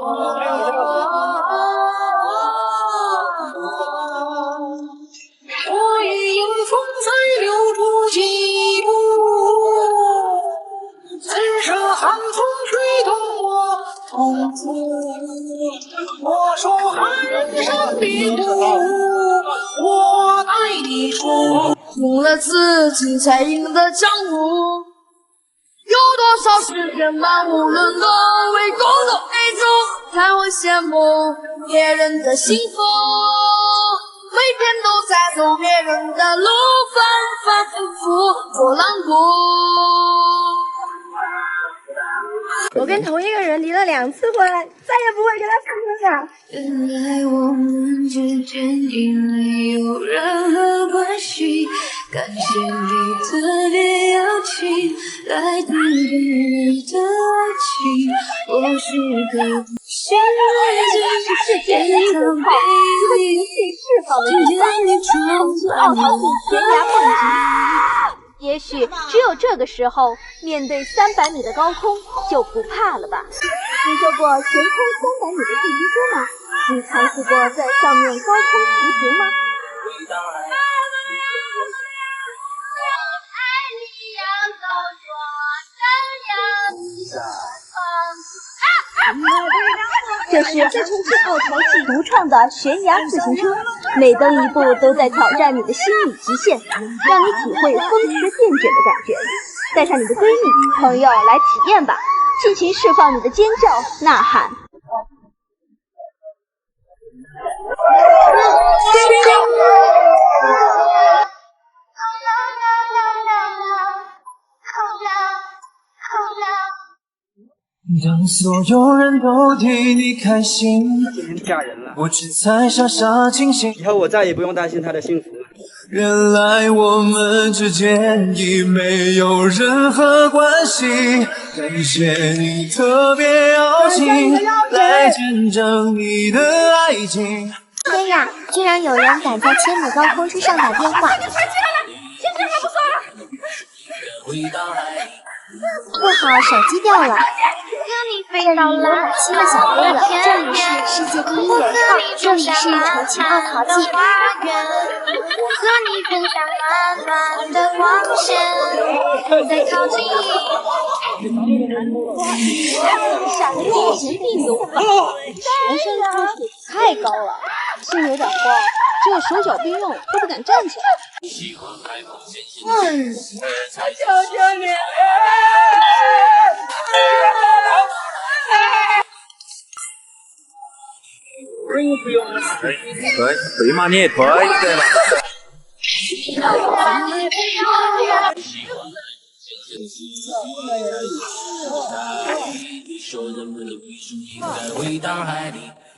我与迎风在留住几步，怎舍寒风吹动我痛苦。我说寒山别哭，我带你出。赢了自己，才赢得江湖。有多少世间漫无论的为共同一种，才会羡慕别人的幸福。每天都在走别人的路，反反复复做浪步。我跟同一个人离了2次婚，再也不会跟他复婚了。原来我们之间因没有任何关系，感谢你特别邀请来当别人的爱情。我是个现在最天堂baby，今天你闯进悬崖蹦极。也许只有这个时候，面对300米的高空就不怕了吧？你做过悬空300米的电梯车吗？你尝试过在上面高空骑行吗？这是在重庆奥陶纪独创的悬崖自行车，每蹬一步都在挑战你的心理极限，让你体会风驰电卷的感觉。带上你的闺蜜、朋友来体验吧，尽情释放你的尖叫、呐喊。当所有人都替你开心，今天嫁人了，我只猜傻傻清醒。以后我再也不用担心她的幸福了。原来我们之间已没有任何关系，感谢你特别邀请来见证你的爱情。天呀，居然有人敢在千米高空之上打电话！不好，手机掉了。这里有7个小哥哥，这里是世界第一人，这里是重庆奥陶纪。和你分享暖暖的光线，再靠近。闪电神地有法，全身出处太高了，心有点慌，只有手脚并用都不敢站起来。求求你！腿嘛，你也腿对吧？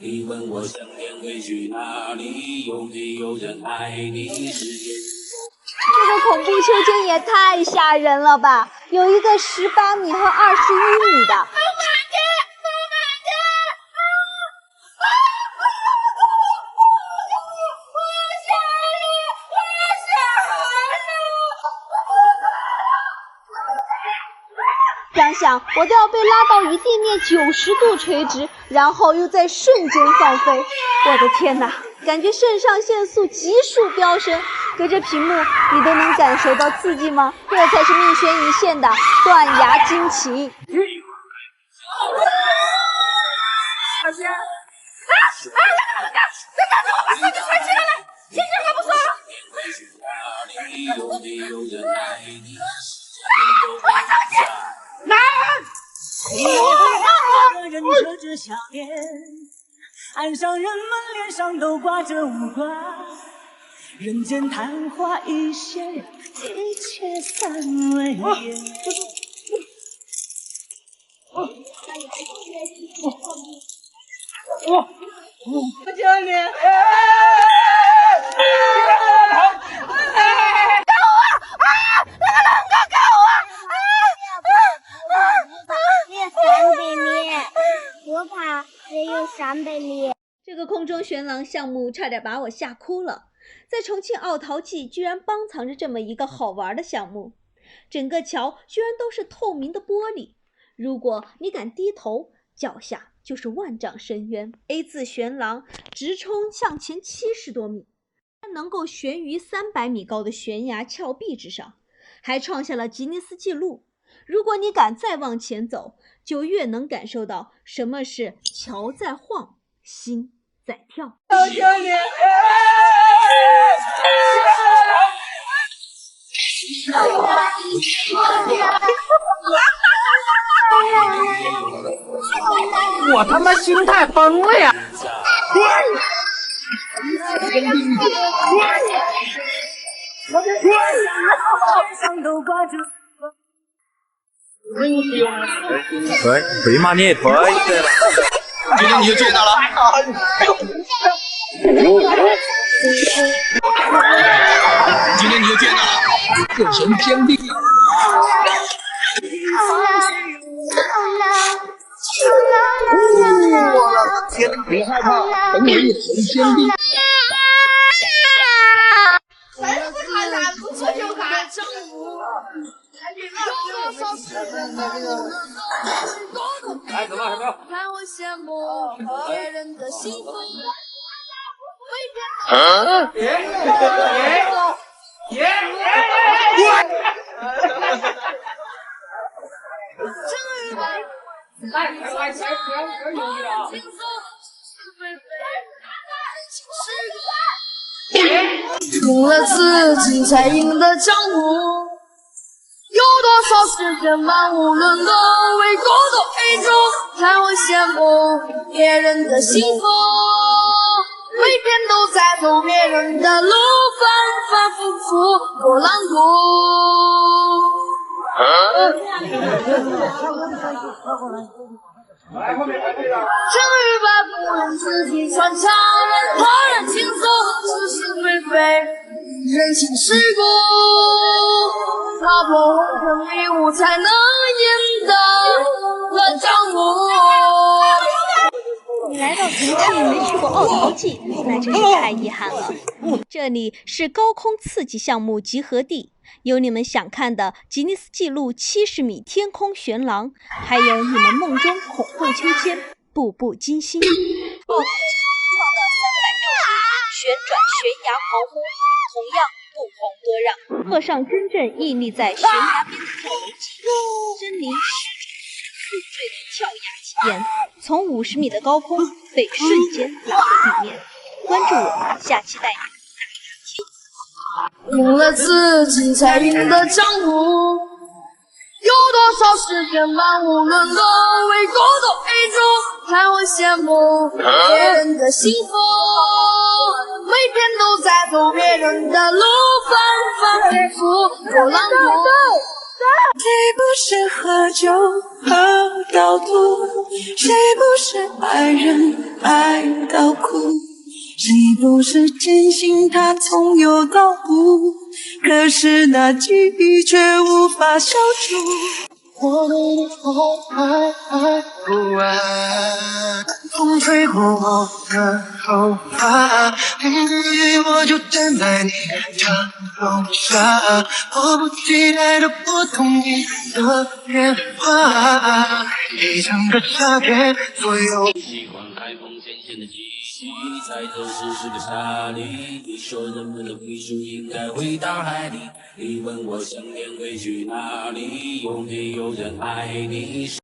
你问我想念会去哪里？有没有人爱你？这个恐怖秋千也太吓人了吧！有一个18米和21米的。想想我都要被拉到与地面90度垂直，然后又在瞬间放飞。我的天哪，感觉肾上腺素急速飙升，隔着屏幕你都能感受到刺激吗？这才是命悬一线的断崖惊奇。小仙，再打着我把手机抬起来，听见还不说。男人！人遮着笑脸，岸上人们脸上都挂着无关。人间昙花一现，一切散为烟。我求你！这个空中悬廊项目差点把我吓哭了。在重庆奥陶纪居然帮藏着这么一个好玩的项目，整个桥居然都是透明的玻璃，如果你敢低头，脚下就是万丈深渊。A 字悬廊直冲向前70多米，能够悬于300米高的悬崖峭壁之上，还创下了吉尼斯纪录。如果你敢再往前走，就越能感受到什么是桥在晃，心在跳。我他妈心态崩了呀！对嘛，你也对对吧？今天你就见到了。今天你就见到了，各神偏地。天，别害怕，等我一神偏地。来，怎么还没有？赢了自己才赢得江湖，有多少是人满无论的为孤独一种，才会羡慕别人的幸福，每天都在走别人的路，反反复复多狼正与败不用自己穿墙，任他人倾诉是是非非，人情世故，踏破红尘迷雾才能赢得江湖。你来到重庆没去过奥陶纪，那真是太遗憾了。这里是高空刺激项目集合地，有你们想看的吉尼斯纪录70米天空悬廊，还有你们梦中恐怖秋千，步步惊心。奥陶纪创的360度旋转悬崖狂呼，同样不遑多让。鹤上真正屹立在悬崖边的跳楼机，身临入坠的跳崖体验，从50米的高空被瞬间打回地面。关注我，下期带你赢了自己才赢得江湖，有多少是人满无论的为孤独一种，才会羡慕别人的幸福，每天都在走别人的路，反反复复多狼狈。谁不是喝酒喝到吐？谁不是爱人爱到哭？谁不是坚信它从有到无？可是那记忆却无法消除。我对你从爱不爱，风吹过我的头发，我就站在你的楼下，迫不及待的拨通你的电话，一整个夏天左右。喜欢海风咸咸的气息，猜测是个傻你。你说人们的归属应该回到海里，你问我想念会去哪里？有没有人爱你？